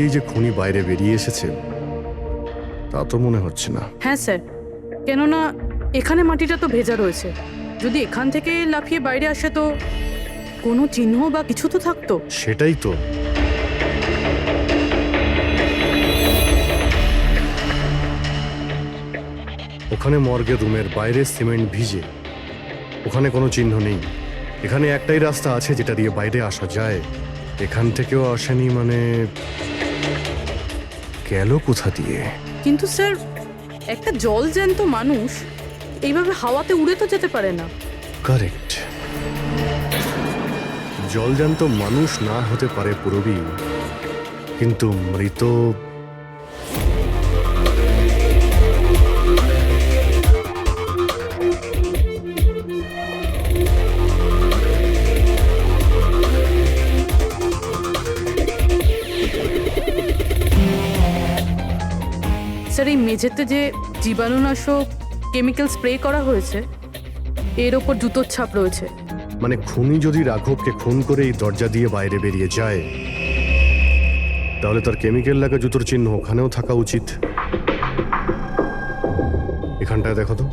এই যে খুনি বাইরে বেরিয়ে এসেছে তা তো মনে হচ্ছে না। হ্যাঁ স্যার, কেননা এখানে মাটিটা তো ভেজা রয়েছে। যদি এখান থেকে লাফিয়ে বাইরে আসে তো কোনো চিহ্ন বা কিছু তো থাকতো। সেটাই তো। ওখানে মর্গের রুমের বাইরে সিমেন্ট ভিজে, ওখানে কোনো চিহ্ন নেই। এখানে একটাই রাস্তা আছে যেটা দিয়ে বাইরে আসা যায়। এখান থেকেও আসেনি মানে গেল কোথা দিয়ে? কিন্তু স্যার, একটা জল জ্যান্ত মানুষ এইভাবে হাওয়াতে উড়ে তো যেতে পারে না। কারেক্ট। জলজান্ত মানুষ না হতে পারে পুরবী, কিন্তু মৃত স্যার, এই মেঝেতে যে জীবাণুনাশক কেমিক্যাল স্প্রে করা হয়েছে এর ওপর জুতোর ছাপ রয়েছে। মানে খুনি যদি রাঘবকে খুন করে এই দরজা দিয়ে বাইরে বেরিয়ে যায় তাহলে তার কেমিক্যাল লাগা জুতোর চিহ্ন ওখানেও থাকা উচিত। এখানটায় দেখো তো।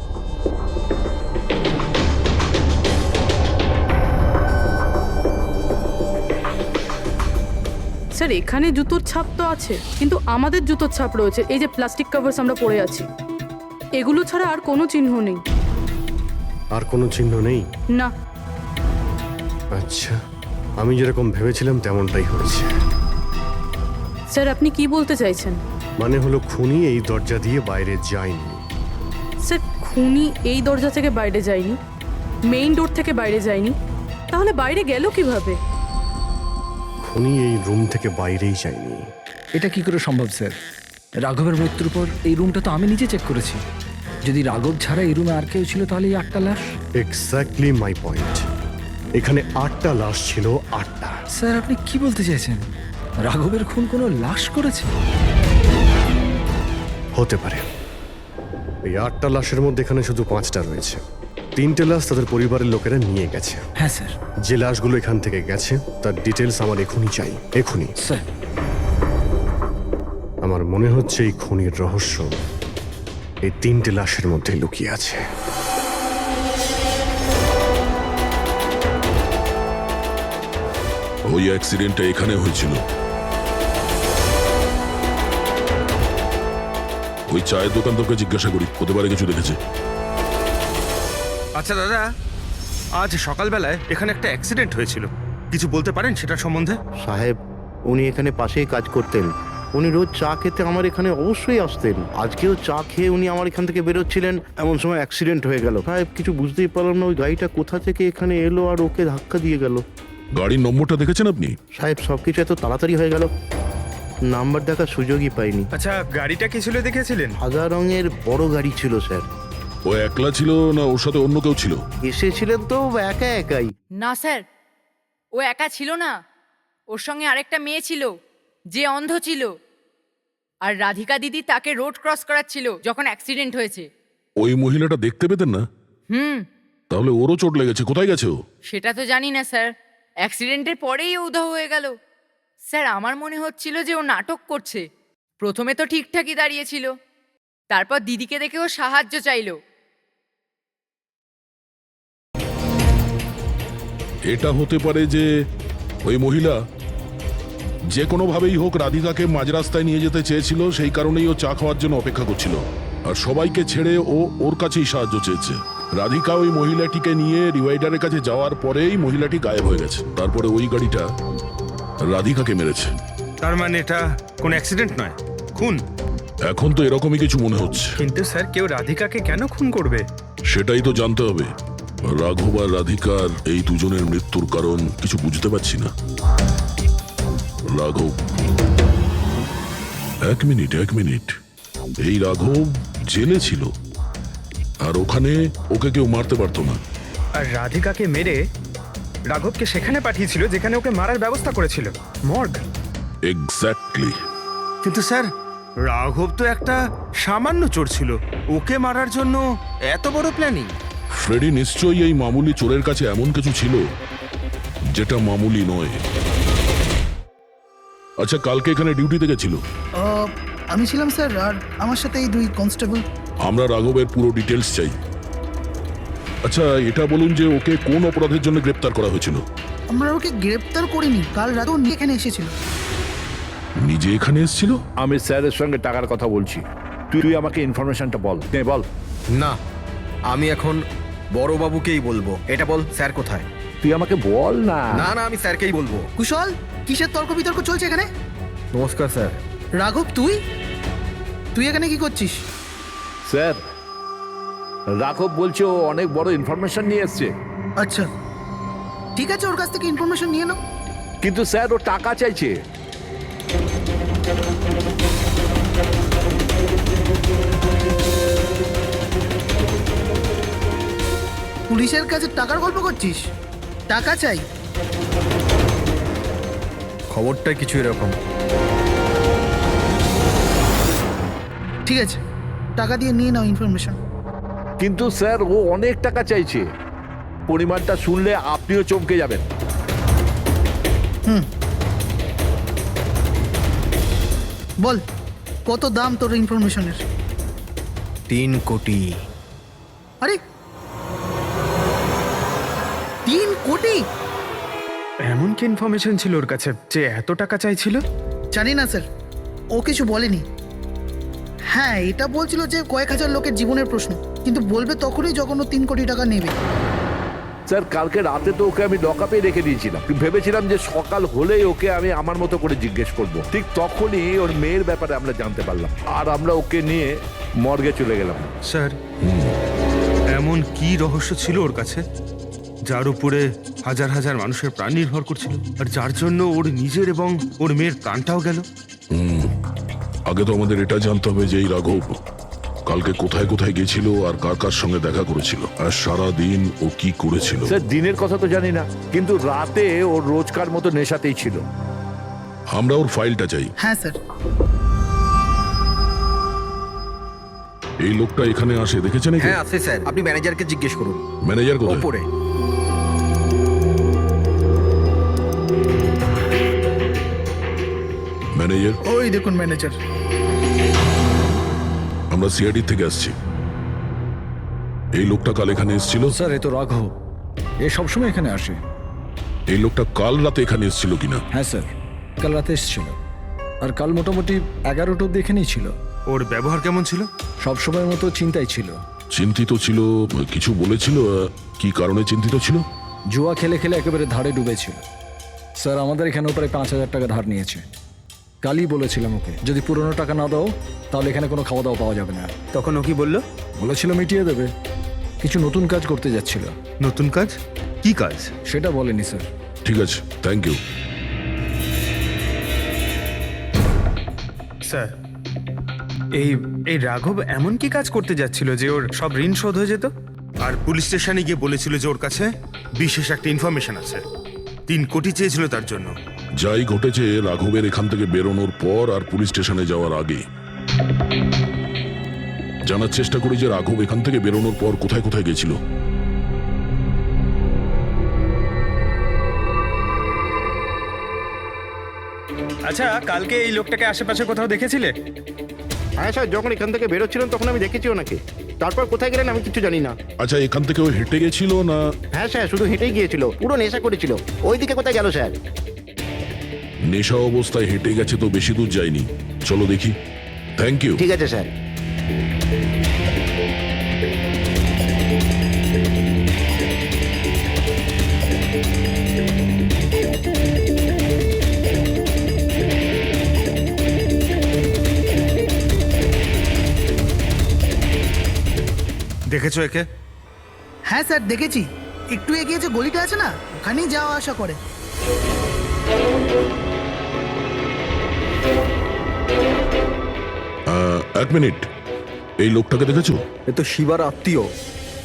স্যার, এখানে জুতোর ছাপ তো আছে, কিন্তু আমাদের জুতোর ছাপ রয়েছে। এই যে প্লাস্টিক কভার্স আমরা পরে আছি, এগুলো ছাড়া আর কোনো চিহ্ন নেই। আর কোনো চিহ্ন নেই? না। আচ্ছা, আমি যেরকম ভেবেছিলাম তেমনটাই হয়েছে। স্যার, আপনি কি বলতে চাইছেন? মানে হলো খুনি এই দরজা দিয়ে বাইরে যায়নি। স্যার, খুনি এই দরজা থেকে বাইরে যায়নি, মেইন ডোর থেকে বাইরে যায়নি, তাহলে বাইরে গেল কিভাবে? খুনি এই রুম থেকে বাইরেই যায়নি। এটা কি করে সম্ভব স্যার? রাঘবের মৃত্যুর পর এই রুমটা তো আমি নিজে চেক করেছি। যদি রাঘব ছাড়া এই রুমে আর কেউ ছিল তাহলে এই 8টা লাশ। Exactly my point. এখানে 8টা লাশ ছিল, 8টা। স্যার, আপনি কি বলতে চাইছেন? রাঘবের খুন কোনো লাশ করেছে? হতে পারে। এই 8টা লাশের মধ্যে এখানে শুধু 5টা রয়েছে। 3টে লাশ তাদের পরিবারের লোকেরা নিয়ে গেছে। হ্যাঁ স্যার। যে লাশগুলো এখান থেকে গেছে তার ডিটেলস আমার এখনই চাই, এখনই। স্যার, আমার মনে হচ্ছে এই খুনির রহস্য এই 3টে লাশের মধ্যে লুকিয়ে আছে। ওই অ্যাক্সিডেন্টটা এখানে হয়েছিল। ওই চায়ের দোকানদারকে জিজ্ঞাসা করি, হতে পারে কিছু দেখেছে। আচ্ছা দাদা, আজ সকালবেলায় এখানে একটা অ্যাক্সিডেন্ট হয়েছিল, কিছু বলতে পারেন সেটার সম্বন্ধে? সাহেব, উনি এখানে পাশেই কাজ করতেন। উনি রোজ চা খেতে আমার এখানে অবশ্যই আসতেন। আজকেও চা খেয়ে উনি আমার এখান থেকে বেরোচ্ছিলেন, এমন সময় অ্যাক্সিডেন্ট হয়ে গেল। সাহেব, কিছু বুঝতেই পারলাম না ওই গাড়িটা কোথা থেকে এখানে এলো আর ওকে ধাক্কা দিয়ে গেল। গাড়ির নম্বরটা দেখেছেন আপনি? সাহেব, সবকিছু এত তাড়াতাড়ি হয়ে গেল, নাম্বার দেখার সুযোগই পাইনি। আচ্ছা, গাড়িটা কি ছিল দেখেছিলেন? সাদা রঙের বড় গাড়ি ছিল স্যার। ও একলা ছিল না ওর সাথে অন্য কেউ ছিল? এসেছিলেন তো একা একাই। না স্যার, ও একা ছিল না, ওর সঙ্গে আরেকটা মেয়ে ছিল যে অন্ধ ছিল, আর রাধিকা দিদি তাকে রোড ক্রস করাচ্ছিল যখন অ্যাক্সিডেন্ট হয়েছে। ওই মহিলাটা দেখতে পেতেন না? তাহলে ওরও চোট লেগেছে। কোথায় গেছে ও? সেটা তো জানি না স্যার, অ্যাক্সিডেন্টের পরেই ও উধাও হয়ে গেল। স্যার, আমার মনে হচ্ছিল যে ও নাটক করছে। প্রথমে তো ঠিকঠাকই দাঁড়িয়েছিল, তারপর দিদিকে দেখে ও সাহায্য চাইলো। এটা হতে পারে যে ওই মহিলা যে কোনোভাবেই হোক রাধিকাকে মাঝ রাস্তায় নিয়ে যেতে চেয়েছিল, সেই কারণেই ও চা খাওয়ার জন্য অপেক্ষা করছিল, আর সবাইকে ছেড়ে ও ওর কাছেই সাহায্য চেয়েছে। রাধিকা ওই মহিলাটিকে নিয়ে ডিভাইডারের কাছে যাওয়ার পরেই মহিলাটি গায়েব হয়ে গেছে। তারপরে ওই গাড়িটা রাধিকাকে মেরেছে। তার মানে এটা কোনো অ্যাক্সিডেন্ট নয়, খুন। এখন তো এরকমই কিছু মনে হচ্ছে। কিন্তু স্যার, কেউ রাধিকাকে কেন খুন করবে? সেটাই তো জানতে হবে। রাঘব আর রাধিকার এই দুজনের মৃত্যুর কারণ কিছু বুঝতে পারছি না। রাঘব, এক মিনিট, এই রাঘব জেলে ছিল, আর ওখানে ওকে কেউ মারতে পারতো না। আর রাধিকাকে মেরে রাঘবকে সেখানে পাঠিয়েছিল যেখানে ওকে মারার ব্যবস্থা করেছিল, মর্গ। এক্স্যাক্টলি। কিন্তু স্যার, রাঘব তো একটা সামান্য চোর ছিল, ওকে মারার জন্য এত বড় প্ল্যানিং? ফ্রেডি নিশ্চয়ই এই মামুলি চোরের কাছে এমন কিছু ছিল যেটা মামুলি নয়। আচ্ছা, কালকে এখানে ডিউটিতে গেছিল? আমি ছিলাম স্যার, আর আমার সাথে এই 2 কনস্টেবল। আমরা রাঘবের পুরো ডিটেলস চাই। আচ্ছা, এটা বলুন যে ওকে কোন অপরাধের জন্য গ্রেপ্তার করা হয়েছিল? আমরা ওকে গ্রেপ্তার করিনি, কাল রাতেও নিয়ে এখানে এসেছিল। নিজে এখানে এসেছিল? আমি স্যারের সঙ্গে টাকার কথা বলছি, তুই আমাকে ইনফরমেশনটা বল। বল। না, আমি এখন বড়বাবুকেই বলবো। এটা বল, স্যার কোথায়? তুই আমাকে বল না। না না, আমি স্যারকেই বলবো। কুশল, কিসের তর্ক বিতর্ক চলছে এখানে? নমস্কার স্যার। রাঘব, তুই এখানে কি করছিস? স্যার, রাঘব বলছে ও অনেক বড় ইনফরমেশন নিয়ে এসছে। আচ্ছা, ঠিক আছে, ওর কাছ থেকে ইনফরমেশন নিয়ে নাও। কিন্তু স্যার, ও টাকা চাইছে। পুলিশের কাছে টাকার গল্প করছিস? টাকা চাই? খবরটা কিছু এরকম। ঠিক আছে, টাকা দিয়ে নিয়ে নাও ইনফরমেশন। কিন্তু স্যার, ও অনেক টাকা চাইছে। পরিমাণটা শুনলে আপনিও চমকে যাবেন। বল, কত দাম তোর ইনফরমেশনের? 3 কোটি। আরে, 3 কোটি? এমন কি ইনফরমেশন ছিল ওর কাছে যে এত টাকা চাইছিল? জানি না স্যার, ও কিছু বলেনি। হ্যাঁ, এটা বলছিল যে কয়েক হাজার লোকের জীবনের প্রশ্ন, কিন্তু বলবে তখনই যখন ও 3 কোটি টাকা নেবে। স্যার, কালকে রাতে তো ওকে আমি লকআপে রেখে দিয়েছিলাম। ভেবেছিলাম যে সকাল হলেই ওকে আমি আমার মতো করে জিজ্ঞেস করব। ঠিক তখনই ওর মেয়ের ব্যাপারে আমরা জানতে পারলাম, আর আমরা ওকে নিয়ে মর্গে চলে গেলাম। স্যার, এমন কি রহস্য ছিল ওর কাছে যার উপরে হাজার হাজার মানুষের প্রাণ নির্ভর করছিল, আর যার জন্য ওর নিজের এবং ওর মেয়ের প্রাণটাও গেল? আগে তো আমাদের এটা জানতে হবে যে এই রাঘব কালকে কোথায় কোথায় গেছিল আর কার কার সঙ্গে দেখা করেছিল, আর সারা দিন ও কি করেছিল। স্যার, দিনের কথা তো জানি না, কিন্তু রাতে ওর রোজকার মতো নেশাতেই ছিল। আমরা ওর ফাইলটা চাই। হ্যাঁ স্যার। এই লোকটা এখানে আসে দেখেছেন? হ্যাঁ আছে স্যার, আপনি ম্যানেজারকে জিজ্ঞেস করুন। ম্যানেজার কোথায়? ওপরে। ম্যানেজার? ওই দেখুন ম্যানেজার। আমরা সিআইডি থেকে আসছি। এই লোকটা কাল এখানে এসেছিল? স্যার, এ তো রাঘব, এ সবসময় এখানে আসে। এই লোকটা কাল রাতে এখানে এসেছিল কিনা? হ্যাঁ স্যার, কাল রাতে এসেছিল, আর কাল মোটামুটি 11টা অব্দি এখানেই ছিল। ওর ব্যবহার কেমন ছিল? সবসময়ের মতো চিন্তাই ছিল। চিন্তিত ছিল? কিছু বলেছিল? কি কারণে চিন্তিত ছিল? জুয়া খেলে খেলে একেবারে ধারে ডুবেছিল। স্যার, আমাদের এখানেও প্রায় 5,000 টাকা ধার নিয়েছে। কালই বলেছিলাম ওকে, যদি পুরনো টাকা না দাও তাহলে এখানে কোনো খাওয়া দাওয়া পাওয়া যাবে না। তখন ও কি বললো? বলেছিল মিটিয়ে দেবে। কিছু নতুন কাজ করতে যাচ্ছিল। নতুন কাজ? কি কাজ? সেটা বলেনি স্যার। ঠিক আছে, থ্যাংক ইউ। স্যার, এই রাঘব এমন কি কাজ করতে যাচ্ছিল যে ওর সব ঋণ শোধ হয়ে যেত? আর পুলিশ স্টেশনে গিয়ে বলেছিল যে ওর কাছে বিশেষ একটা ইনফরমেশন আছে, 3 কোটি চেয়েছিল তার জন্য। যাই ঘটেছে রাঘবের এখান থেকে বেরোনোর পর আর পুলিশ স্টেশনে যাওয়ার আগে জানার চেষ্টা করি যে রাঘব এখান থেকে বেরোনোর পর কোথায় কোথায় গেছিল। আচ্ছা, কালকে এই লোকটাকে আশেপাশে কোথাও দেখেছিলে? হ্যাঁ স্যার, যখন এখান থেকে বেরোচ্ছিলাম তখন আমি দেখেছি ওনাকে। তারপর কোথায় গেলেন আমি কিছু জানি না। আচ্ছা, এখান থেকে ও হেঁটে গেছিল না? হ্যাঁ স্যার, শুধু হেঁটেই গিয়েছিল, পুরো নেশা করেছিল। ওইদিকে কোথায় গেল স্যার? নেশা অবস্থায় হেঁটে গেছে তো বেশি দূর যায়নি। চলো দেখি। Thank you. ঠিক আছে স্যার। দেখেছো একে? হ্যাঁ স্যার, দেখেছি। একটু এগিয়ে যে গলিটা আছে না, ওখানেই যাওয়া আসা করে। এক মিনিট, এই লোকটাকে দেখেছো? এ তো শিবার আত্মীয়।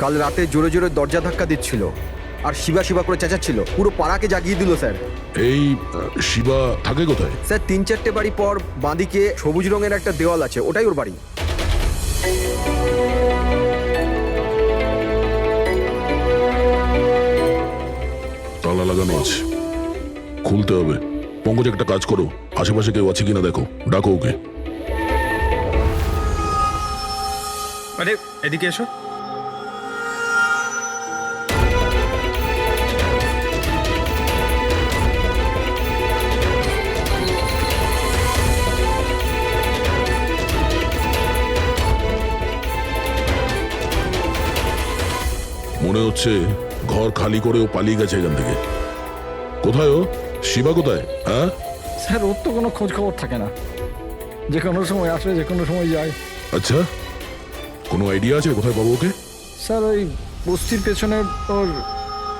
কাল রাতে জোরে জোরে দরজা ধাক্কা দিচ্ছিল আর শিবা শিবা করে চেঁচাচ্ছিল, পুরো পাড়াকে জাগিয়ে দিল স্যার। এই শিবা থাকে কোথায়? স্যার, 3-4টে বাড়ি পর বাঁদিকে সবুজ রঙের একটা দেওয়াল আছে, ওটাই ওর বাড়ি। তালা লাগানো আছে, খুলতে হবে। পঙ্কজ একটা কাজ করো, আশেপাশে কেউ আছে কিনা দেখো, ডাকো ওকে। আরে এদিকে এসো। মনে হচ্ছে ঘর খালি করে ও পালিয়ে গেছে এখান থেকে। কোথায় ও? শিবা কোথায়? হ্যাঁ, স্যার ওর তো কোনো খোঁজ খবর থাকে না, যে কোনো সময় আসে যে কোনো সময় যায়। আচ্ছা, কোনো আইডিয়া আছে কোথায় পাবো ওকে? স্যার ওই বস্তির পেছনে ওর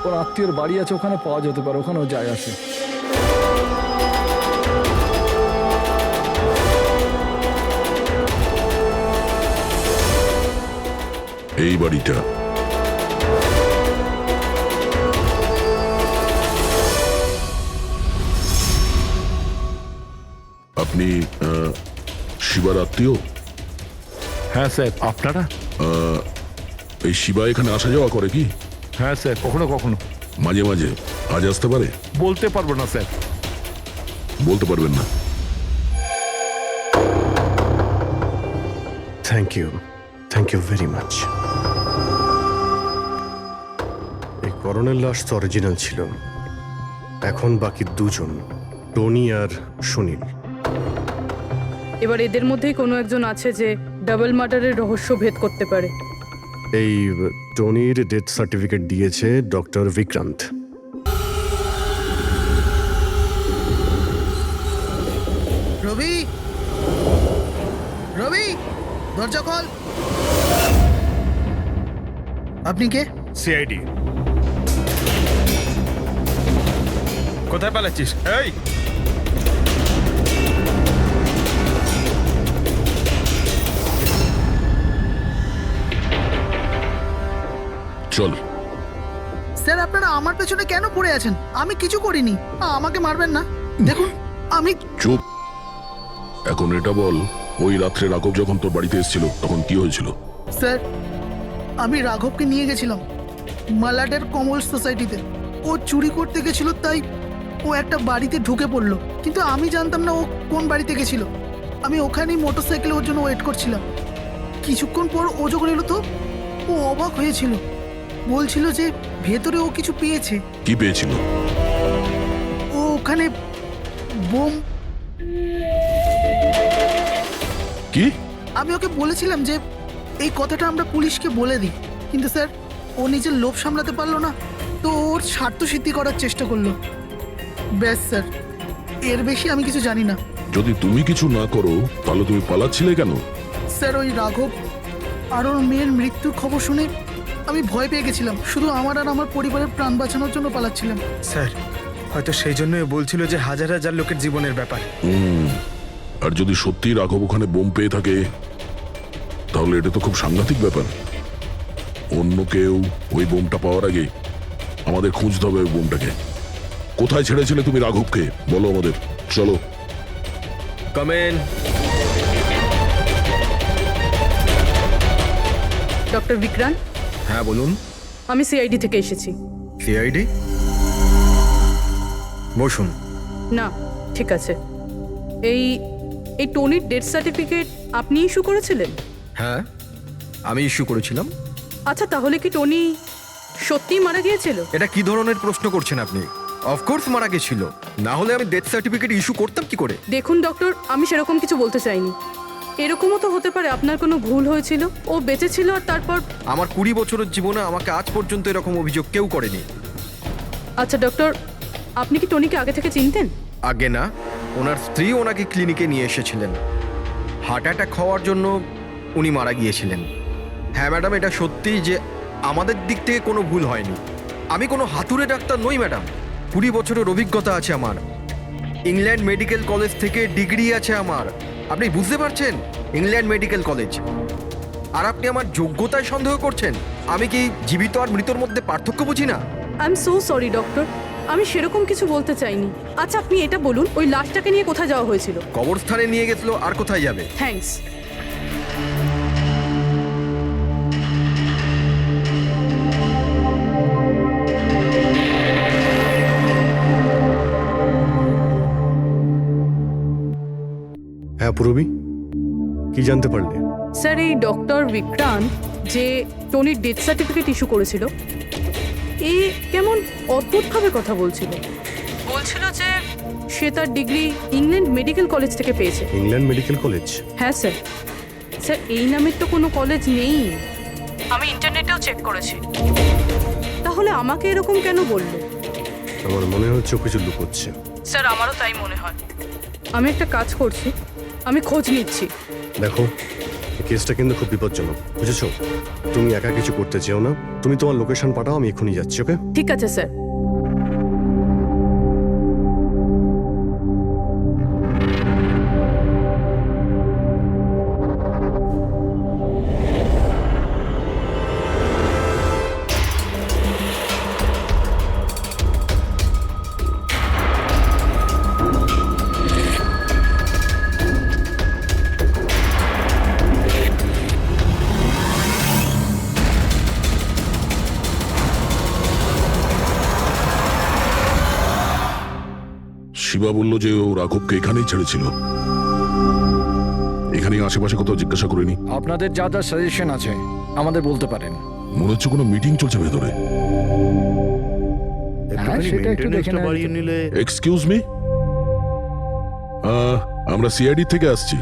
ওর আত্মীয়র বাড়ি আছে, ওখানে পাওয়া যেতে পারে, ওখানেও যায় আসে। এই বাড়িটা। আপনি শিবার আত্মীয়? হ্যাঁ স্যার, আপনারা? এই শিবা এখানে আসা যাওয়া করে কি? হ্যাঁ স্যার, কখনো কখনো। মাঝে মাঝে। আজ আসতে পারে? বলতে পারবো না স্যার। বলতে পারবেন না? Thank you very much. এই করণের লাশ তো অরিজিনাল ছিল, এখন বাকি দুজন, টনি আর সুনীল। এবার এদের মধ্যেই কোনো একজন আছে যে ডাবল মার্ডারের রহস্য ভেদ করতে পারে। এই টনির ডেথ সার্টিফিকেট দিয়েছে ডক্টর বিক্রান্ত। রবি, রবি, দরজা খোল। আপনি কে? সিআইডি। কোথায় পালাচ্ছিস? এই চল। স্যার আপনারা আমার পেছনে কেন পড়ে আছেন? আমি কিছু করিনি, আমাকে মারবেন না। দেখুন আমি। চুপ। এখন এটা বল, ওই রাত্রে রাঘব যখন তোর বাড়িতে এসেছিল তখন কি হয়েছিল? স্যার আমি রাঘবকে নিয়ে গেছিলাম মালাডের কমল সোসাইটিতে। ও চুরি করতে গেছিল, তাই ও একটা বাড়িতে ঢুকে পড়লো, কিন্তু আমি জানতাম না ও কোন বাড়িতে গেছিল। আমি ওখানেই মোটরসাইকেলে ওর জন্য ওয়েট করছিলাম। কিছুক্ষণ পর ও যখন এলো তো ও অবাক হয়েছিল, বলছিল যে ভেতরে ও কিছু পেয়েছে। কি পেয়েছিল? ও ওখানে বোম। কি? আমি ওকে বলেছিলাম যে এই কথাটা আমরা পুলিশকে বলে দিই, কিন্তু স্যার ও নিজের লোভ সামলাতে পারলো না, তো ওর স্বার্থ সিদ্ধি করার চেষ্টা করলো। ব্যাস স্যার, এর বেশি আমি কিছু জানি না। যদি তুমি কিছু না করো তাহলে তুমি পালাচ্ছিলে কেন? স্যার ওই রাঘব আর ওর মেয়ের মৃত্যুর খবর শুনে আমি ভয় পেয়ে গেছিলাম, শুধু আমার আর আমার পরিবারের প্রাণ বাঁচানোর জন্য পালাচ্ছিলাম। স্যার, হয়তো সেই জন্যই বলছিল যে হাজার হাজার লোকের জীবনের ব্যাপার। আর যদি সত্যি রাঘব ওখানে বোম পেয়ে থাকে তাহলে এটা তো খুব সাংঘাতিক ব্যাপার। অন্য কেউ ওই বোমটা পাওয়ার আগে আমাদের খুঁজতে হবে ওই বোমটাকে। কোথায় ছেড়েছিলে তুমি রাঘবকে? বলো আমাদের। চলো। কামেন। ডক্টর বিক্রান্ত, হ্যাঁ বলুন। আমি সিআইডি থেকে এসেছি। সিআইডি? বসুন। না, ঠিক আছে। এই এই টনির ডেথ সার্টিফিকেট আপনি ইস্যু করেছিলেন? হ্যাঁ আমি ইস্যু করেছিলাম। আচ্ছা, তাহলে কি টনি সত্যিই মারা গিয়েছিল? এটা কি ধরনের প্রশ্ন করছেন আপনি? অফকোর্স মারা গেছিল, না হলে আমি ডেথ সার্টিফিকেট ইস্যু করতাম কি করে? দেখুন ডক্টর, আমি সেরকম কিছু বলতে চাইনি। এরকমও তো হতে পারে আপনার কোনো ভুল হয়েছিল, ও বেঁচে ছিল আর তারপর। আমার 20 বছরের জীবনে আমাকে আজ পর্যন্ত এরকম অভিযোগ কেউ করেনি। আচ্ছা ডক্টর, আপনি কি টনিকে আগে থেকে চিনতেন? আগে না, ওনার স্ত্রী ওনাকে ক্লিনিকে নিয়ে এসেছিলেন। হার্ট অ্যাটাক হওয়ার জন্য উনি মারা গিয়েছিলেন। হ্যাঁ ম্যাডাম, এটা সত্যি যে আমাদের দিক থেকে কোনো ভুল হয়নি। আমি কোনো হাতুড়ে ডাক্তার নই ম্যাডাম। 20 বছরের অভিজ্ঞতা আছে আমার। ইংল্যান্ড মেডিকেল কলেজ থেকে ডিগ্রি আছে আমার। আপনি বুঝতে পারছেন? England medical college. আর আপনি আমার যোগ্যতায় সন্দেহ করছেন? আমি কি জীবিত আর মৃতর মধ্যে পার্থক্য বুঝি না? I am so sorry doctor, আমি সেরকম কিছু বলতে চাইনি। আচ্ছা আপনি এটা বলুন, ওই লাশটাকে নিয়ে কোথায় যাওয়া হয়েছিল? কবরস্থানে নিয়ে গেছিল, আর কোথায় যাবে? থ্যাঙ্কস। হ্যাঁ পূরবী, কি জানতে পারলে? স্যার, এই ডক্টর বিক্রান্ত যে টনির ডেথ সার্টিফিকেট ইস্যু করেছিল, এ কেমন অদ্ভুতভাবে কথা বলছিল। বলছিল যে সে তার ডিগ্রি ইংল্যান্ড মেডিকেল কলেজ থেকে পেয়েছে। England medical college? হ্যাঁ স্যার। স্যার, এই নামের তো কোনো কলেজ নেই, আমি ইন্টারনেটেও চেক করেছি। তাহলে আমাকে এরকম কেন বললো? আমার মনে হচ্ছে ও কিছু লুকোচ্ছে। স্যার, আমারও তাই মনে হয়। আমি একটা কাজ করছি, আমি খোঁজ নিচ্ছি। দেখো, এই কেসটা কিন্তু খুব বিপজ্জনক, বুঝেছো? তুমি একা কিছু করতে চেও না, তুমি তোমার লোকেশন পাঠাও, আমি এক্ষুনি যাচ্ছি। ওকে? ঠিক আছে স্যার। শিবা বলল যে ও রাঘবকে এখানেই ছেড়েছিল। এখানে আশেপাশে কোথাও জিজ্ঞাসা করিনি? আপনাদের যা যা সাজেশন আছে আমাদের বলতে পারেন। মনে হচ্ছে কোনো মিটিং চলছে ভেতরে। একটুখানি সেটা একটু দেখে মেইনটেনেন্সটা নেওয়া বাড়িয়ে যেত। নিলে। এক্সকিউজ মি, আমরা সিআইডি থেকে আসছি,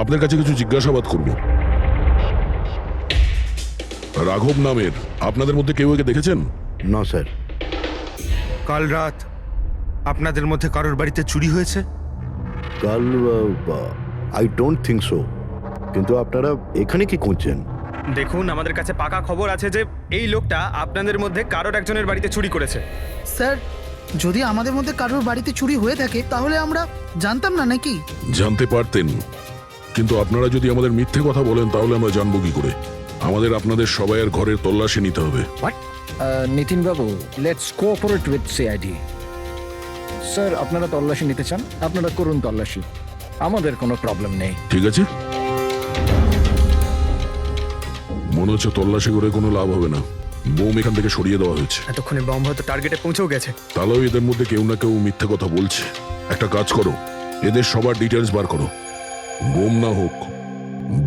আপনার কাছে কিছু জিজ্ঞাসাবাদ করব। রাঘব নামের আপনাদের মধ্যে কেউ একে দেখেছেন? না স্যার। কাল রাত আপনাদের মধ্যে কারোর বাড়িতে চুরি হয়েছে? কাল আই ডোন্ট থিঙ্ক সো। কিন্তু আপনারা এখানে কি করছেন? দেখুন, আমাদের কাছে পাকা খবর আছে যে এই লোকটা আপনাদের মধ্যে কারোর একজনের বাড়িতে চুরি করেছে। স্যার, যদি আমাদের মধ্যে কারোর বাড়িতে চুরি হয়ে থাকে তাহলে আমরা জানতাম না নাকি? জানতে পারতেন, কিন্তু আপনারা যদি আমাদের মিথ্যে কথা বলেন তাহলে আমরা জানবো কি করে? আমাদের আপনাদের সবাইয়ের ঘরের তল্লাশি নিতে হবে। নিতিন বাবু, let's cooperate with CID. Sir, আপনারা তল্লাশি নিতে চান, আপনারা করুন তল্লাশি, আমাদের কোনো প্রবলেম নেই। ঠিক আছে, মনে হচ্ছে তল্লাশি করে কোনো লাভ হবে না। বোম এখান থেকে সরিয়ে দেওয়া হয়েছে। এতক্ষণে বম হয়তো টার্গেটে পৌঁছেও গেছে। তাহলেও এদের মধ্যে কেউ না কেউ মিথ্যে কথা বলছে। একটা কাজ করো, এদের সবার ডিটেলস বার করো। বোম না হোক,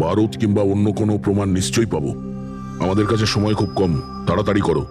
বারুদ কিংবা অন্য কোনো প্রমাণ নিশ্চয়ই পাবো। আমাদের কাছে সময় খুব কম, তাড়াতাড়ি করো।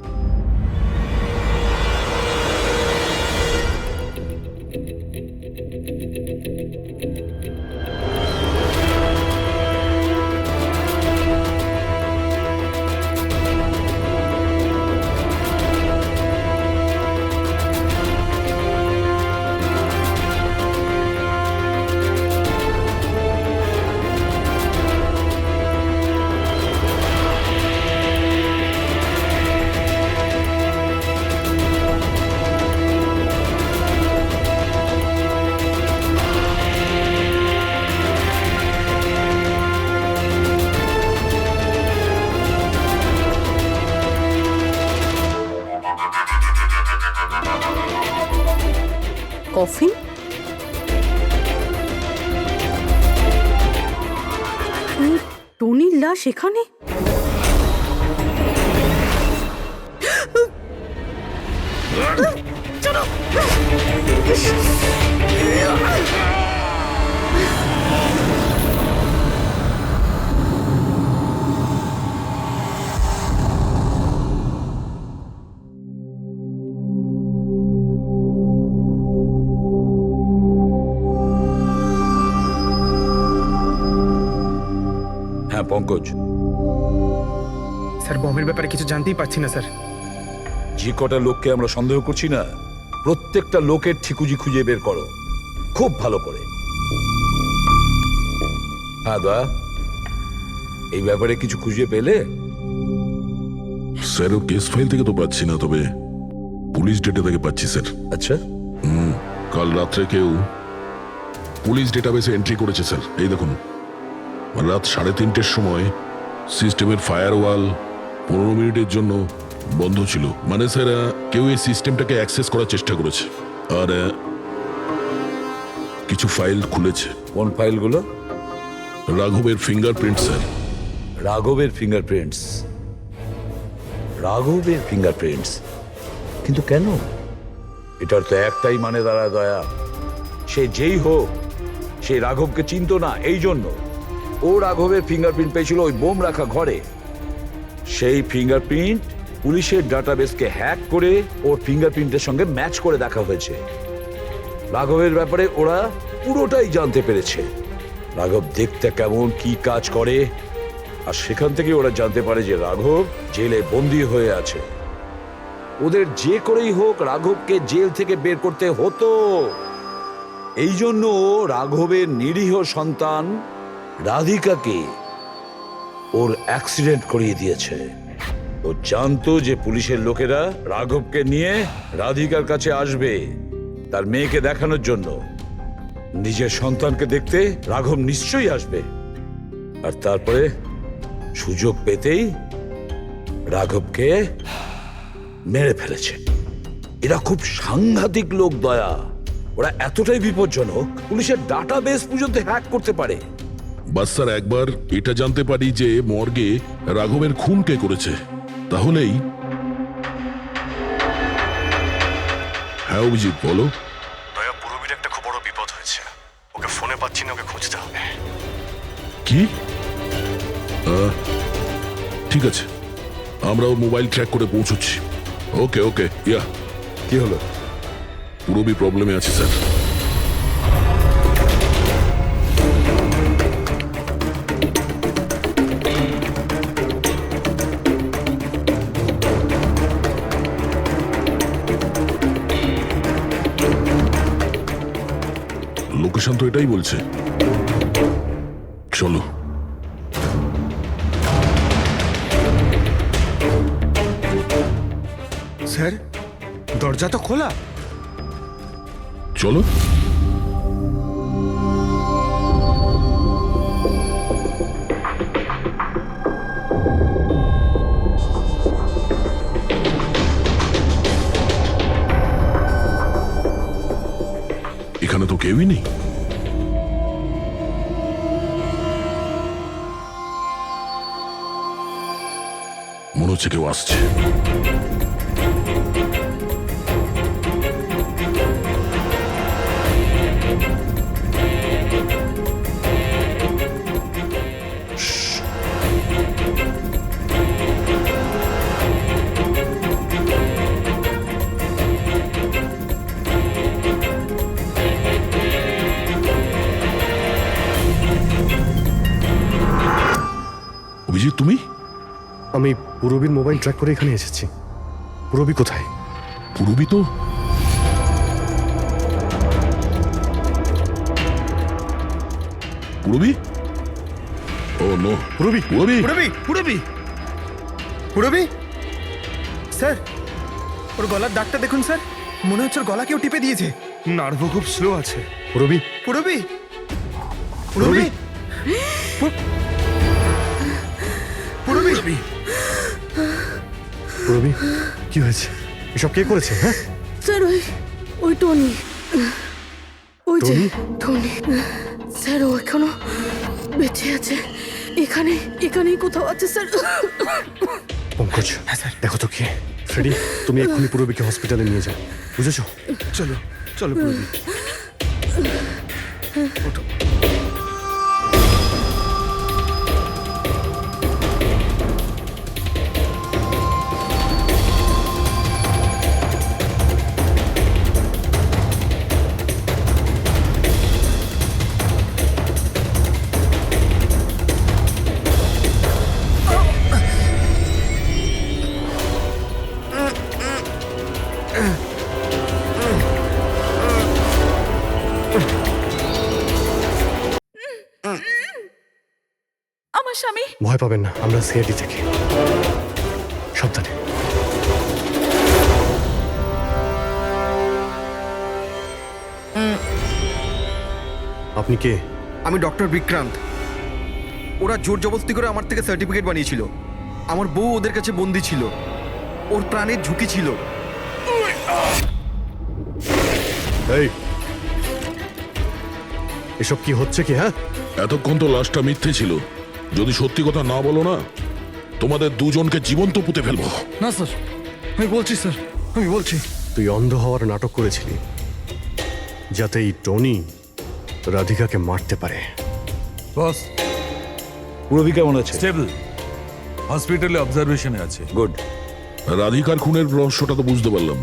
কফিন? টনির লাশ এখানে? হ্যাঁ পঙ্কজ, স্যার, বমের ব্যাপারে কিছু জানতেই পারছি না স্যার। যে কটা লোককে আমরা সন্দেহ করছি না, প্রত্যেকটা লোকের ঠিকুজি খুঁজে বের করো খুব ভালো করে। হ্যাঁ দয়া, এই ব্যাপারে কিছু খুঁজে পেলে? স্যার, ও কেস ফাইল থেকে তো পাচ্ছি না, তবে পুলিশ ডেটা থেকে পাচ্ছি স্যার। আচ্ছা, কাল রাত্রে কেউ পুলিশ ডেটাবেসে এন্ট্রি করেছে স্যার। এই দেখুন, রাত 3:30-র সময় সিস্টেমের ফায়ারওয়াল 15 মিনিটের জন্য বন্ধ ছিল। মানে স্যার, কেউ এই সিস্টেমটাকে অ্যাক্সেস করার চেষ্টা করেছে আর কিছু ফাইল খুলেছে। কোন ফাইলগুলো? রাঘবের ফিঙ্গারপ্রিন্ট স্যার। রাঘবের ফিঙ্গারপ্রিন্টস? রাঘবের ফিঙ্গারপ্রিন্টস? কিন্তু কেন? এটার তো একটাই মানে দাঁড়ায় দয়া, সে যেই হোক সেই রাঘবকে চিনতো না, এই জন্য ও রাঘবের ফিঙ্গারপ্রিন্ট পেয়েছিল ওই বোম রাখা ঘরে। সেই ফিঙ্গারপ্রিন্ট পুলিশের ডাটাবেসকে হ্যাক করে ওর ফিঙ্গারপ্রিন্টের সঙ্গে ম্যাচ করে দেখা হয়েছে। রাঘবের ব্যাপারে ওরা পুরোটাই জানতে পেরেছে, রাঘব দেখতে কেমন, কি কাজ করে, আর সেখান থেকে ওরা জানতে পারে যে রাঘব জেলে বন্দী হয়ে আছে। ওদের যে করেই হোক রাঘবকে জেল থেকে বের করতে হতো। এই জন্য রাঘবের নিরীহ সন্তান রাধিকাকে ওর অ্যাক্সিডেন্ট করিয়ে দিয়েছে। ও জানতো যে পুলিশের লোকেরা রাঘবকে নিয়ে রাধিকার কাছে আসবে তার মেয়েকে দেখানোর জন্য। নিজের সন্তানকে দেখতে রাঘব নিশ্চয়ই আসবে, আর তারপরে সুযোগ পেতেই রাঘবকে মেরে ফেলেছে। এরা খুব সাংঘাতিক লোক দয়া, ওরা এতটাই বিপজ্জনক পুলিশের ডাটাবেস পর্যন্ত হ্যাক করতে পারে। বাস স্যার, একবার এটা জানতে পারি যে মর্গে রাঘবের খুন কে করেছে, তাহলেই। হ্যাঁ অভিজিৎ, বলো। দয়া, পুরবীর একটা খুব বড় বিপদ হয়েছে, ওকে ফোনে পাচ্ছি না, ওকে খুঁজতে হবে। কি? ঠিক আছে, আমরা ওর মোবাইল ট্র্যাক করে পৌঁছচ্ছি। ওকে ওকে, ইয়া। কি হলো? পুরবী প্রবলেমে আছে স্যার। লোকেশন তো এটাই বলছে, চলো। স্যার, দরজা তো খোলা। চলো। এখানে তো কেউই নেই। মনে হচ্ছে কেউ আসছে। অভিজিৎ, তুমি? আমি পুরবীর মোবাইল ট্র্যাক করে এখানে এসেছি। পুরবী কোথায়? পুরবী তো পুরবী? ও নো, পুরবী, পুরবী। পুরবী, পুরবী, পুরবী। স্যার, ওর গলার দাগটা দেখুন স্যার, মনে হচ্ছে ওর গলা কেউ টিপে দিয়েছে। নার্ভও খুব স্লো আছে। পুরবী, পুরবী, পুরবী, পুরবী। পুরবী, কি হয়েছে? এসব কে করেছে? হ্যাঁ স্যার, ওই টনি, ওই যে টনি? টনি। স্যার, ও এখনো বেঁচে আছে, এখানেই কোথাও আছে স্যার। পঙ্কজ, দেখো তো কে। ফ্রেডি, তুমি এক্ষুনি পুরবীকে হসপিটালে নিয়ে যাও, বুঝেছো? চলো চলো পুরবী। ওঠো। আমার স্বামী। ভয় পাবেন না, আমরা সিআইডি থেকে। সাবধানে। আপনি কে? আমি ডক্টর বিক্রান্ত। ওরা জোর জবরদস্তি করে আমার থেকে সার্টিফিকেট বানিয়েছিল। আমার বউ ওদের কাছে বন্দি ছিল, ওর প্রাণের ঝুঁকি ছিল। এই, এসব কি হচ্ছে কি? হ্যাঁ, এতক্ষণ তো লাশটা মিথ্যে ছিল। যদি সত্যি কথা না বলো না, তোমাদের দুজনকে জীবন্ত পুঁতে ফেলবো। না স্যার, আমি বলছি স্যার, আমি বলছি। তুই অন্ধ হওয়ার নাটক করেছিলি যাতে এই টনি রাধিকাকে মারতে পারে। বস, পুরবি কেমন আছে? স্টেবল, হসপিটালে অবজারভেশনে আছে। গুড। রাধিকার খুনের রহস্যটা তো বুঝতে পারলাম।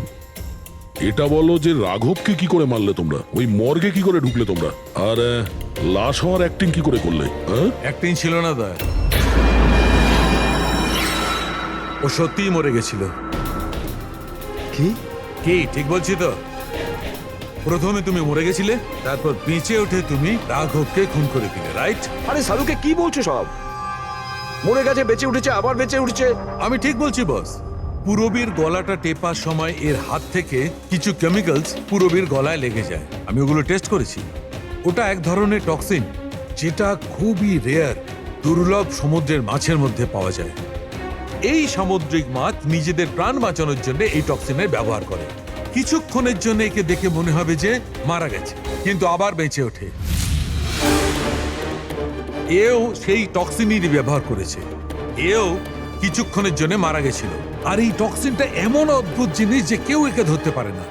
এটা বলো যে রাঘবকে কি করে মারলে তোমরা, ওই মর্গে কি করে ঢুকলে তোমরা, আর লাশ হওয়ার অ্যাক্টিং কি করে করলে? হ্যাঁ, অ্যাক্টিং ছিল না দয়া, ও সত্যিই মরে গেছিল। কি? কি ঠিক বলছি তো? প্রথমে তুমি মরে গেছিলে, তারপর বেঁচে উঠে তুমি রাঘবকে খুন করে দিলে, রাইট? আরে সালুকে কি বলছো সব? মরে গেছে, বেঁচে উঠেছে, আবার বেঁচে উঠছে। আমি ঠিক বলছি বস। পুরবীর গলাটা টেপার সময় এর হাত থেকে কিছু কেমিক্যালস পুরবীর গলায় লেগে যায়। আমি ওগুলো টেস্ট করেছি। ওটা এক ধরনের টক্সিন, যেটা খুবই রেয়ার, দুর্লভ সমুদ্রের মাছের মধ্যে পাওয়া যায়। এই সামুদ্রিক মাছ নিজেদের প্রাণ বাঁচানোর জন্য এই টক্সিনের ব্যবহার করে। কিছুক্ষণের জন্য একে দেখে মনে হবে যে মারা গেছে, কিন্তু আবার বেঁচে ওঠে। এও সেই টক্সিনেরই ব্যবহার করেছে। এও কিছুক্ষণের জন্য মারা গেছিল। আর এই টক্সিনটা এমন অদ্ভুত জিনিস যে কেউ একে ধরতে পারে না।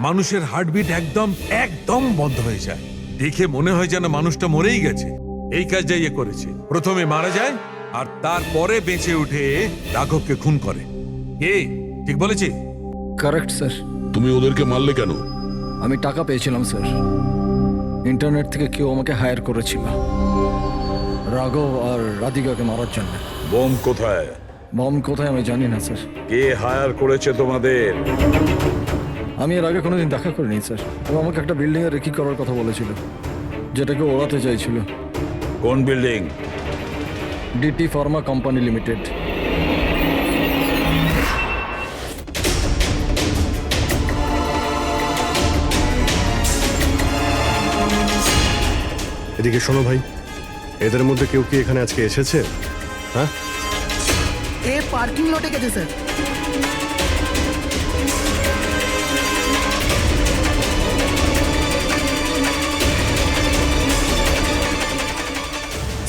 মানুষের হার্টবিট একদম একদম বন্ধ হয়ে যায়। দেখে মনে হয় যেন মানুষটা মরেই গেছে। এই কাজটাই এ করেছে। প্রথমে মারা যায় আর তারপরে বেঁচে উঠে রাঘবকে খুন করে। কে ঠিক বলেছি? Correct sir. তুমি ওদেরকে মারলে কেন? আমি টাকা পেয়েছিলাম স্যার। ইন্টারনেট থেকে কেউ আমাকে হায়ার করেছিল রাঘব আর রাধিকাকে মারার জন্য। বোম কোথায়? বম কোথায় আমি জানি না স্যার। কে হায়ার করেছে তোমাদের? আমি এর আগে কোনোদিন দেখা করিনি স্যার। ও আমাকে একটা বিল্ডিংয়ে রেকি করার কথা বলেছিল, যেটাকে ওড়াতে চাইছিল। কোন building? DT pharma company limited. এদিকে শোনো ভাই, এদের মধ্যে কেউ কি এখানে আজকে এসেছে? হ্যাঁ, এ পার্কিং লটে গেছে স্যার।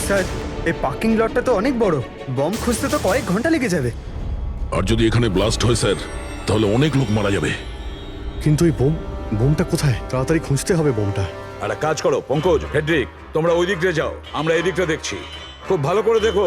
স্যার, এই পার্কিং লটটা তো অনেক বড়। বম খুঁজতে তো কয়েক ঘন্টা লেগে যাবে। আর যদি এখানে ব্লাস্ট হয় স্যার, তাহলে অনেক লোক মারা যাবে। কিন্তু এই বোমটা কোথায়? তাড়াতাড়ি খুঁজতে হবে বোমটা। একটা কাজ করো পঙ্কজ, হেড্রিক, তোমরা ওই দিকটা যাও, আমরা এই দিকটা দেখছি। খুব ভালো করে দেখো।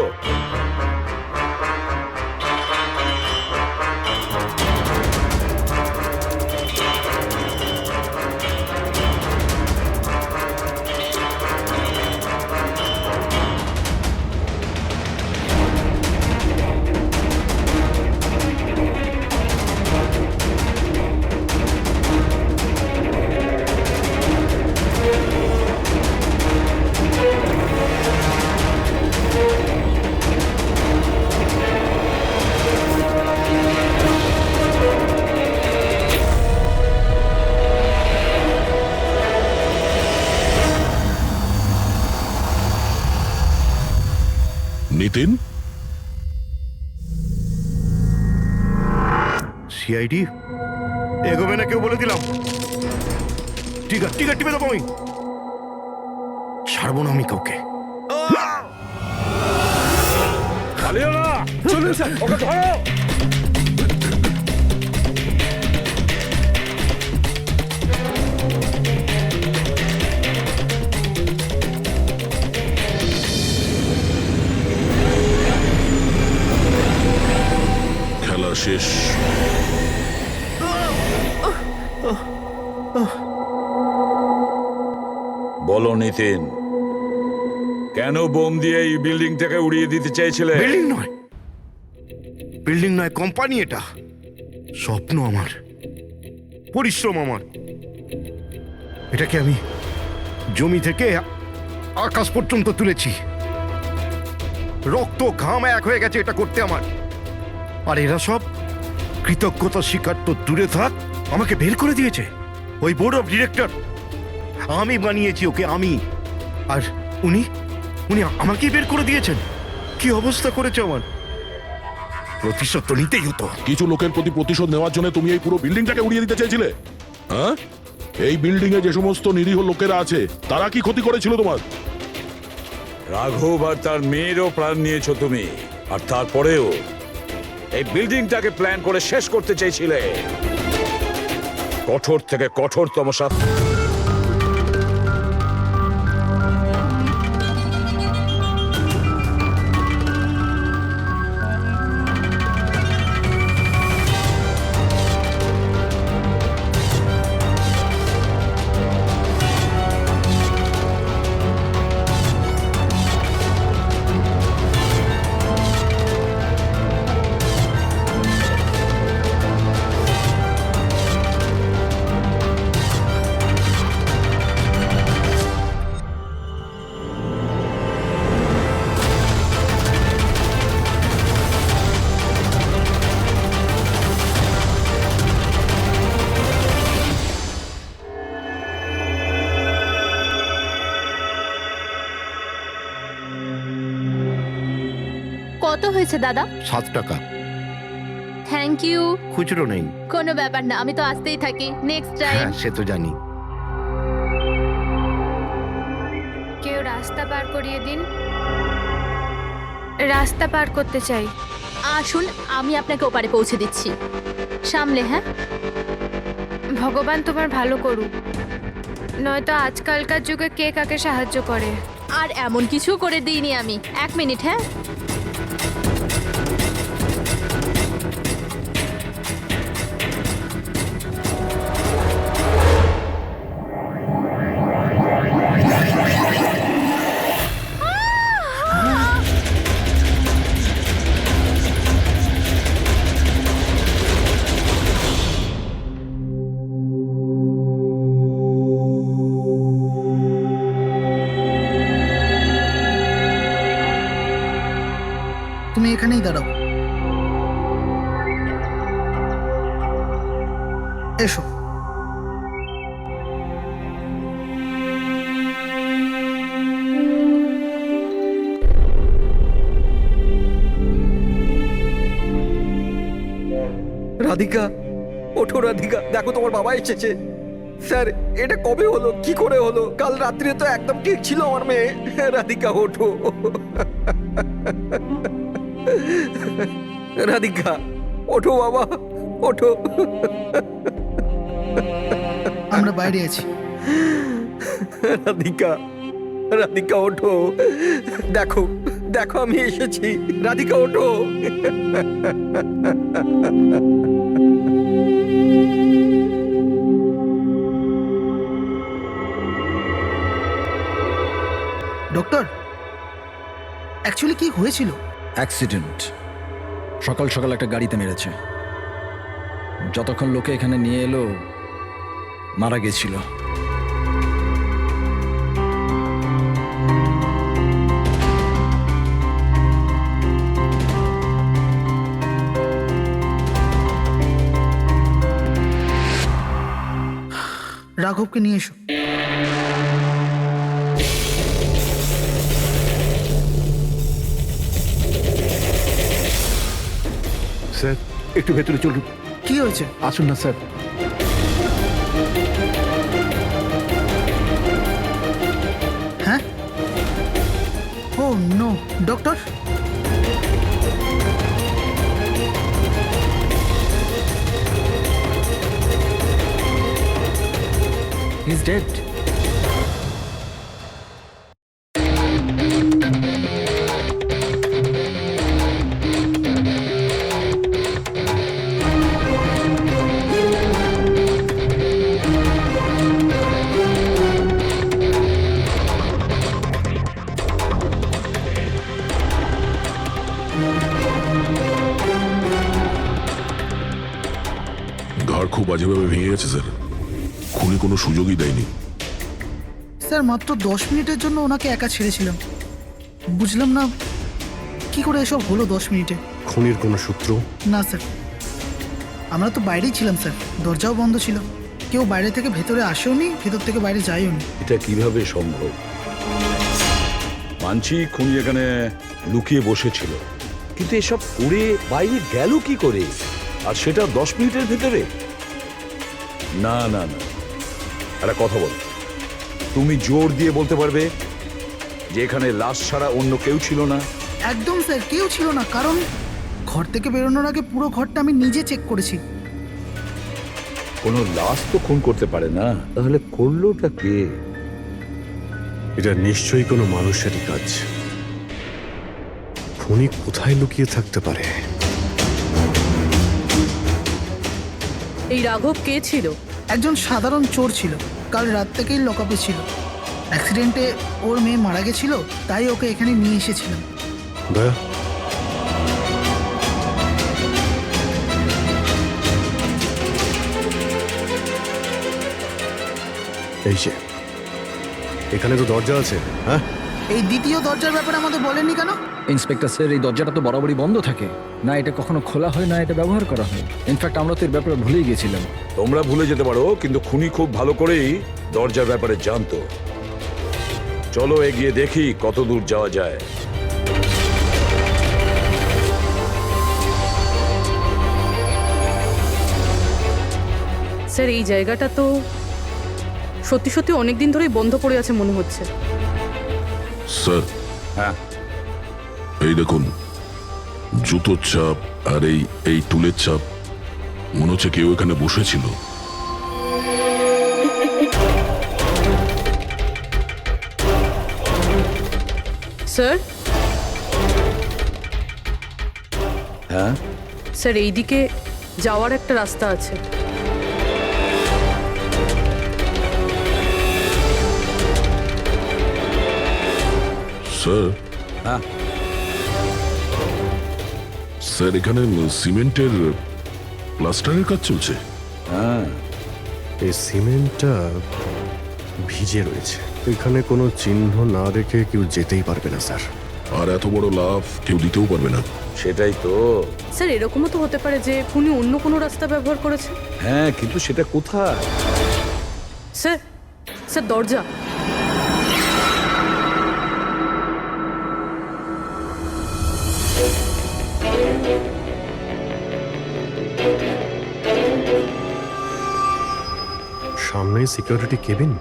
নিতিন, সিআইডি এগোবে না কেউ বলে দিলাম। টিকা টিপে দেবো আমি, ছাড়বো না আমি কাউকে। পালিও না। চলুন স্যার, ওকে ধরো। খেলা শেষ। বলো নিতিন, কেন বোম দিয়ে এই বিল্ডিংটাকে উড়িয়ে দিতে চাইছিলে? বিল্ডিং নয়, কোম্পানি এটা। স্বপ্ন আমার, পরিশ্রম আমার। এটাকে আমি জমি থেকে আকাশ পর্যন্ত তুলেছি। রক্ত ঘাম এক হয়ে গেছে এটা করতে আমার। আর এরা সব কৃতজ্ঞতা স্বীকার তো দূরে থাক, আমাকে বের করে দিয়েছে ওই বোর্ড অফ ডিরেক্টর। আমি বানিয়েছি ওকে, আমি। আর উনি আমাকেই বের করে দিয়েছেন। কি অবস্থা করেছে আমার। প্রতিশোধ তো নিতেই হতো। কিছু লোকের প্রতি প্রতিশোধ নেওয়ার জন্য তুমি এই পুরো বিল্ডিংটাকে উড়িয়ে দিতে চেয়েছিলে? হ্যাঁ, এই বিল্ডিং এ যে সমস্ত নিরীহ লোকেরা আছে তারা কি ক্ষতি করেছিল তোমার? রাঘব আর তার মেয়েরও প্রাণ নিয়েছো তুমি, আর তারপরেও এই বিল্ডিংটাকে প্ল্যান করে শেষ করতে চেয়েছিলে। কঠোর থেকে কঠোরতম শাস্তি। কত হয়েছে দাদা? 7 টাকা। Thank you. খুচরো নেই। কোনো ব্যাপার না, আমি তো আসতেই থাকি। Next time. হ্যাঁ, সে তো জানি। কেউ রাস্তা পার করিয়ে দিন। রাস্তা পার করতে চাই। আসুন, আমি আপনাকে ওপারে পৌঁছে দিচ্ছি। সামলে, হ্যাঁ? ভগবান তোমার ভালো করুক, নয়তো আজকালকার যুগে কে কাকে সাহায্য করে। আর এমন কিছু করে দিইনি আমি। 1 মিনিট, হ্যাঁ? তুমি এখানেই দাঁড়াও। এসো। রাধিকা, ওঠো রাধিকা, দেখো তোমার বাবা এসেছে। স্যার, এটা কবে হলো, কি করে হলো? কাল রাত্রে তো একদম ঠিক ছিল আমার মেয়ে। রাধিকা ওঠো। রাধিকা ওঠো বাবা, ওঠো। আমরা বাইরে আছি। রাধিকা, রাধিকা ওঠো। দেখো, দেখো আমি এসেছি। রাধিকা ওঠো। ডক্টর, অ্যাকচুয়ালি কি হয়েছিল? অ্যাক্সিডেন্ট। সকাল সকাল একটা গাড়িতে মেরেছে। যতক্ষণ লোকে এখানে নিয়ে এলো মারা গেছিল। রাঘবকে নিয়ে এসো। স্যার, একটু ভেতরে চলুন। কি হয়েছে? আসুন না স্যার। হ্যাঁ? Oh no, doctor. He is dead. ঘাড় খুব বাজেভাবে ভেঙে গেছে স্যার। খুনি কোনো সুযোগই দেয়নি। স্যার, মাত্র 10 মিনিটের জন্য ওনাকে একা ছেড়েছিলাম। বুঝলাম না কি করে এসব হলো 10 মিনিটে। খুনির কোনো সূত্র? না স্যার, আমরা তো বাইরেই ছিলাম স্যার, দরজাও বন্ধ ছিল। কেউ বাইরে থেকে ভেতরে আসেও নি, ভেতর থেকে বাইরে যায়ও নি। এটা কিভাবে সম্ভব? মানছি খুনি এখানে লুকিয়ে বসেছিল, কিন্তু এসব করে বাইরে গেল কি করে, আর সেটা 10 মিনিটের ভেতরে? না না না, একটা কথা বল, তুমি জোর দিয়ে বলতে পারবে যে এখানে লাশ ছাড়া অন্য কেউ ছিল না? একদম স্যার, কেউ ছিল না। কারণ ঘর থেকে বেরোনোর আগে পুরো ঘরটা আমি নিজে চেক করেছি। কোনো লাশ তো খুন করতে পারে না, তাহলে করলোটা কে? এটা নিশ্চয়ই কোনো মানুষেরই কাজ। খুনি কোথায় লুকিয়ে থাকতে পারে? এই রাঘব কে ছিল? একজন সাধারণ চোর ছিল। কাল রাত থেকেই লকআপে ছিল। অ্যাক্সিডেন্টে ওর মেয়ে মারা গেছিল, তাই ওকে এখানে নিয়ে এসেছিলাম। দয়া, এই যে এখানে তো দরজা আছে। হ্যাঁ, এই দ্বিতীয় দরজার ব্যাপারে আমাদের বলেননি কেন? ইন্সপেক্টর স্যার, এই দরজাটা তো বরাবরই বন্ধ থাকে। না এটা কখনো খোলা হয়, না এটা ব্যবহার করা হয়। ইনফ্যাক্ট আমরা তো এর ব্যাপারে ভুলেই গেছিলাম। তোমরা ভুলে যেতে পারো, কিন্তু খুনি খুব ভালো করেই দরজার ব্যাপারে জানতো। চলো এগিয়ে দেখি কত দূর যাওয়া যায়। স্যার এই জায়গাটা তো সত্যি সত্যি অনেক দিন ধরেই বন্ধ পড়ে আছে মনে হচ্ছে। স্যার, হ্যাঁ এই দেখুন, জুতোর চাপ আর এই টুলের চাপ, মনে হচ্ছে কেউ এখানে বসেছিল। স্যার, হ্যাঁ স্যার এইদিকে যাওয়ার একটা রাস্তা আছে। স্যার, হ্যাঁ স্যার এখানে সিমেন্টের প্লাস্টারের কাজ চলছে। হ্যাঁ এই সিমেন্টটা ভিজে রয়েছে, এখানে কোনো চিহ্ন না রেখে কেউ যেতেই পারবে না স্যার। আর এত বড় লাভ কেউ দিতেও পারবে না। সেটাই তো। স্যার এরকমও তো হতে পারে যে খুনি অন্য কোনো রাস্তা ব্যবহার করেছে। হ্যাঁ কিন্তু সেটা কোথায়? স্যার, স্যার দরজা। সামনেই সিকিউরিটি কেবিন,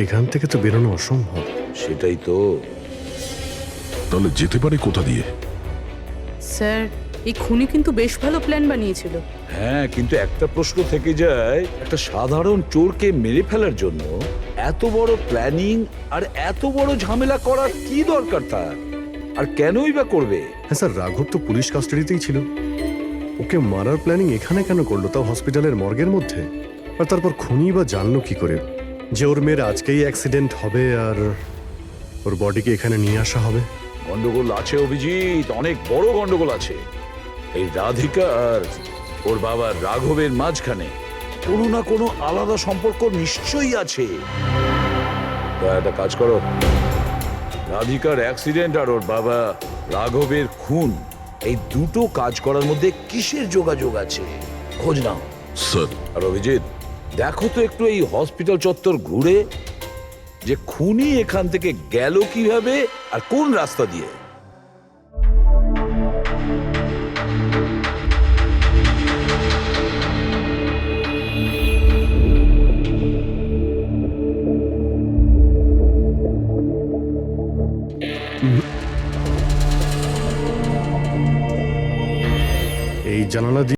এখান থেকে তো বেরোনো অসম্ভব। সেটাই তো। তাহলে যেতে পারে কোথা দিয়ে? স্যার এই খুনি কিন্তু বেশ ভালো প্ল্যান বানিয়েছিল। হ্যাঁ কিন্তু একটা প্রশ্ন থেকে যায়, একটা সাধারণ চোরকে মেরে ফেলার জন্য এত বড় প্ল্যানিং আর এত বড় ঝামেলা করার কি দরকার তার? আর কেনই বা করবে? হ্যাঁ স্যার, রাঘব তো পুলিশ কাস্টাডিতেই ছিল, ওকে মারার প্ল্যানিং এখানে কেন করলো, তাও হসপিটালের মর্গের মধ্যে? আর তারপর খুনি বা জানলো কি করে যে ওর মেয়ের আজকেই অ্যাক্সিডেন্ট হবে আর ওর বডিকে এখানে নিয়ে আসা হবে? গন্ডগোল আছে অভিজিৎ, অনেক বড় গন্ডগোল আছে। এই রাধিকা আর ওর বাবা রাঘবের মাঝখানে কোনো না কোনো আলাদা সম্পর্ক নিশ্চয়ই আছে। তা একটা কাজ করো, রাধিকার অ্যাক্সিডেন্ট আর ওর বাবা রাঘবের খুন, এই দুটো কাজ করার মধ্যে কিসের যোগাযোগ আছে খোঁজ নাও। স্যার, আর অভিজিৎ দেখো তো একটু এই হসপিটাল চত্বর ঘুরে যে খুনি এখান থেকে গেল কিভাবে আর কোন রাস্তা দিয়ে। এই জানালা দিয়ে